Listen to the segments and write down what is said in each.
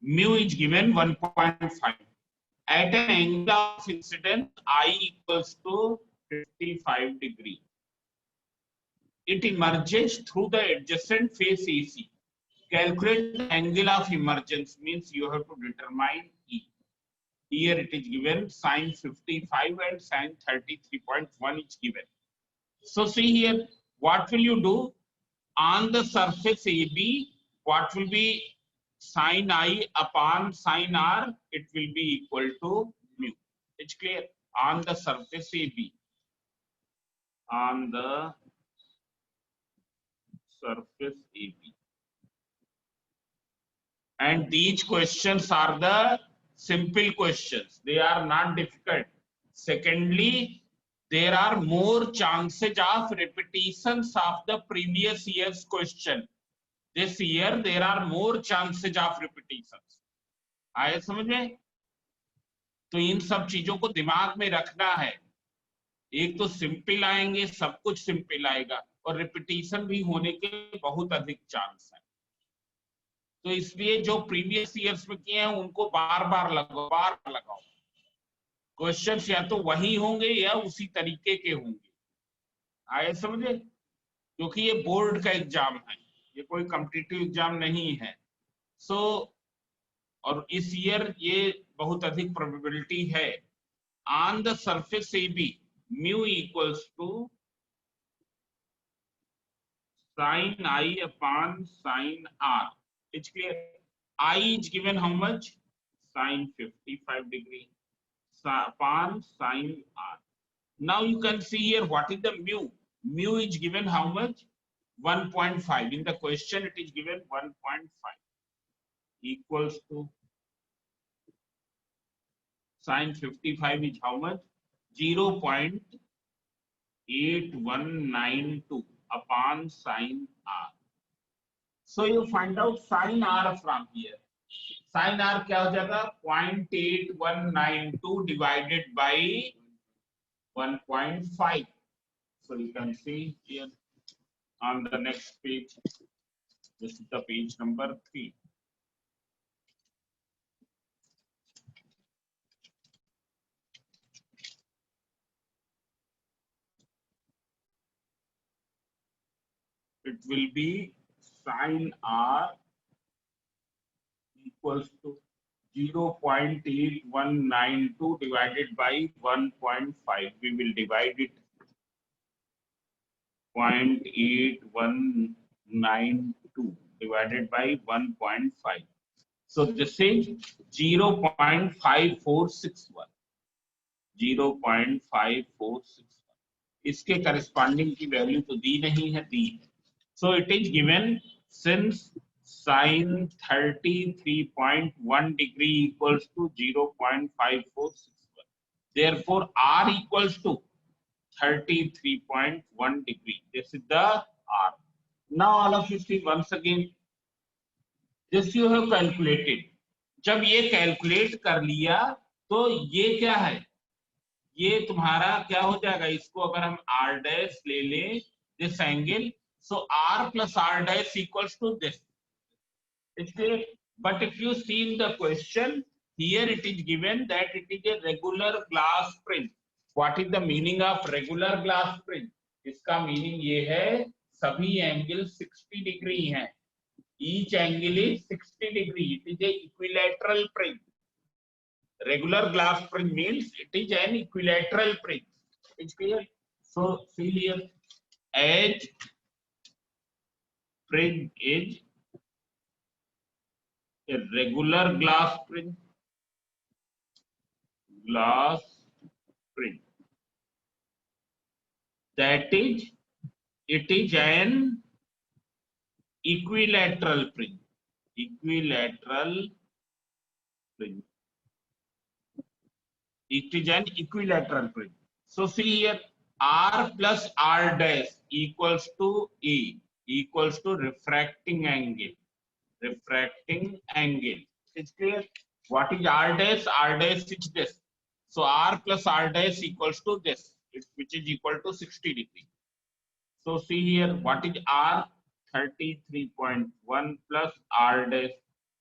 mu is given 1.5. At an angle of incidence I equals to 55 degree. It emerges through the adjacent face AC. Calculate the angle of emergence means you have to determine E. Here it is given sin 55 and sin 33.1 is given. So see here, what will you do? On the surface AB, what will be sin I upon sin R? It will be equal to mu. It's clear? On the surface AB. On the surface AB. And these questions are the simple questions. They are not difficult. Secondly, there are more chances of repetitions of the previous year's question. This year there are more chances of repetitions. आए समझ में? तो इन सब चीजों को दिमाग में रखना है. एक तो सिंपल आएंगे, सब कुछ सिंपल आएगा, और रिपीटिशन भी होने के बहुत अधिक चांस है. तो इसलिए जो प्रीवियस ईयर्स में किए हैं उनको बार बार लगाओ. क्वेश्चंस या तो वही होंगे या उसी तरीके के होंगे. आए समझे? क्योंकि ये बोर्ड का एग्जाम है, ये कोई कॉम्पिटिटिव एग्जाम नहीं है. सो और इस ईयर ये बहुत अधिक प्रोबेबिलिटी है. On the surface AB mu equals to sin I upon sin R. It's clear. I is given how much? Sin 55 degree upon sin R. Now you can see here what is the mu. Mu is given how much? 1.5. In the question it is given 1.5 equals to sin 55 is how much? 0.8192 upon sin R. So you find out sin R from here. Sin R क्या हो जाएगा? 0.8192 divided by 1.5. So you can see here on the next page. This is the page number 3. It will be sin R equals to 0.8192 divided by 1.5. We will divide it 0.8192 divided by 1.5. So this is 0.5461. 0.5461. इसके corresponding की value तो दी नहीं है, दी है. So it is given since sin 33.1 degree equals to 0.5461. Therefore, R equals to 33.1 degree. This is the R. Now all of you see once again. This you have calculated. जब ये calculate कर लिया तो ये क्या है? ये तुम्हारा क्या हो जाएगा? इसको अगर हम R dash ले लें, this angle. So R plus R dash equals to this. It's clear. But if you see in the question, here it is given that it is a regular glass prism. What is the meaning of regular glass prism? इसका meaning ये है सभी angle 60 degree हैं. Each angle is 60 degree. It is a equilateral prism. Regular glass prism means it is an equilateral prism. It's clear. So see here, edge prism is a regular glass prism. Glass prism. That is, it is an equilateral prism. Equilateral prism. It is an equilateral prism. So see here, R plus R dash equals to E equals to refracting angle. Refracting angle. It's clear. What is R dash? R dash is this. So R plus R dash equals to this, which is equal to 60 degree. So see here, what is R? 33.1 plus R dash.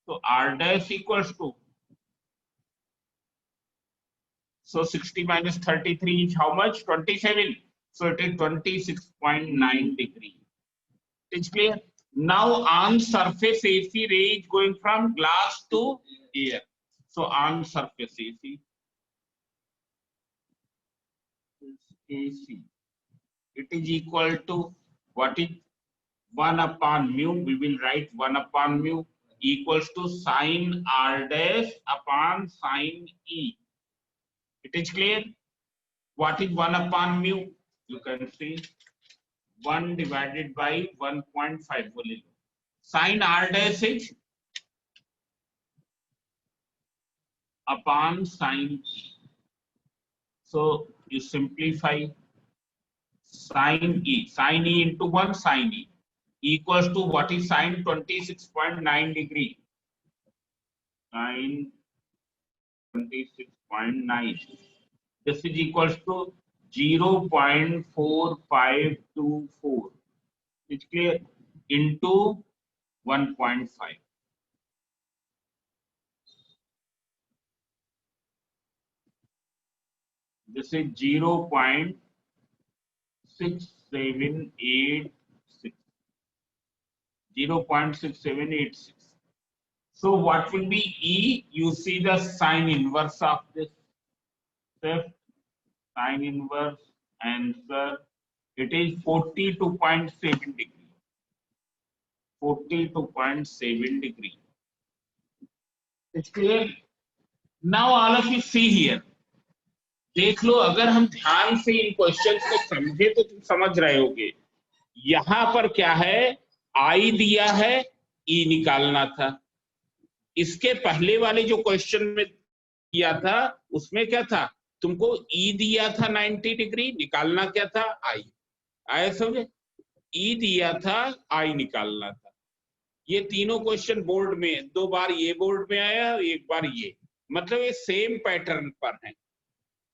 तो r dash equals to, so 60 minus 33 is how much? 27. So it is 26.9 degree. It is clear. Now on surface AC ray is going from glass to air. So on surface AC, it is equal to what is 1 upon mu. We will write 1 upon mu equals to sine r dash upon sine E. It is clear. What is 1 upon mu? You can see 1 divided by 1.5. Sine r dash is upon sine E. So you simplify sine E into 1 sine E equals to what is sine 26.9 degree. Sine 26.9. This is equals to 0.4524. It's clear, into 1.5. This is 0.6786. 0.6786. So what will be E? You see the sine inverse of this. Fifth sine inverse answer. It is 42.7 degree. 42.7 degree. It's clear. Now all of you see here. देख लो, अगर हम ध्यान से इन questions को समझे तो तुम समझ रहे होगे. यहां पर क्या है, आई दिया है, ई निकालना था. इसके पहले वाले जो क्वेश्चन में किया था उसमें क्या था, तुमको ई दिया था 90 डिग्री, निकालना क्या था, आई. आया समझे? ई दिया था, आई निकालना था. ये तीनों क्वेश्चन बोर्ड में, 2 बार ये बोर्ड में आया, 1 बार ये, मतलब ये सेम पैटर्न पर है.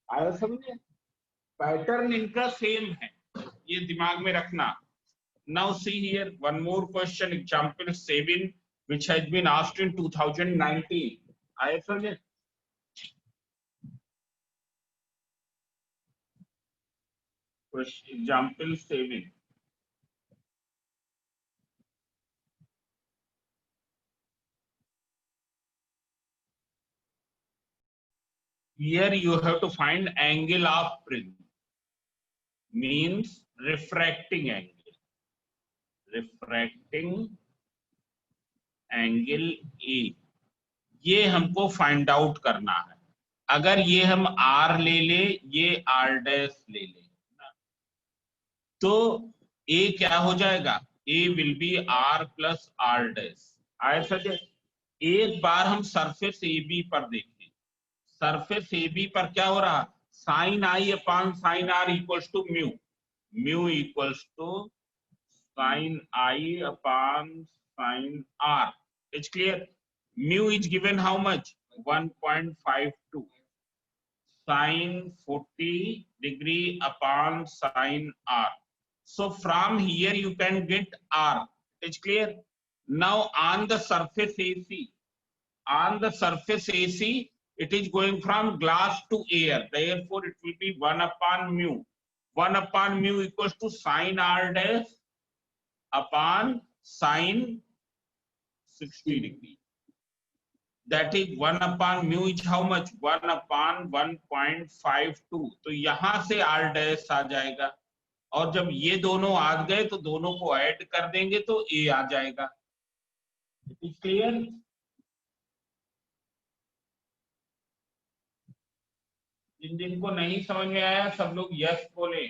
आया समझे? पैटर्न इनका सेम है, ये दिमाग में रखना. Now see here one more question, example 7, which has been asked in 2019. आया समझे? Example 7. Here you have to find angle of prism, means refracting angle. Refracting angle A, ये हमको फाइंड आउट करना है. अगर ये हम R ले ले, ये R डैश ले ले, तो A क्या हो जाएगा, A will be R plus R dash. आया समझे? एक बार हम सरफेस AB पर देखें. सरफेस AB पर क्या हो रहा, sine I upon sine R equals to mu. Mu equals to sine I upon sine R. It's clear. Mu is given how much? 1.52. Sine 40 degree upon sine R. So from here you can get R. It's clear. Now on the surface AC, it is going from glass to air. Therefore, it will be 1 upon mu. 1 upon mu equals to sine R dash upon sine 60 degree. That is 1 upon mu is how much? 1 upon 1.52. तो यहां से R dash आ जाएगा, और जब ये दोनों आ गए तो दोनों को ऐड कर देंगे तो A आ जाएगा. क्लियर? जिनको नहीं समझ में आया सब लोग यस बोले.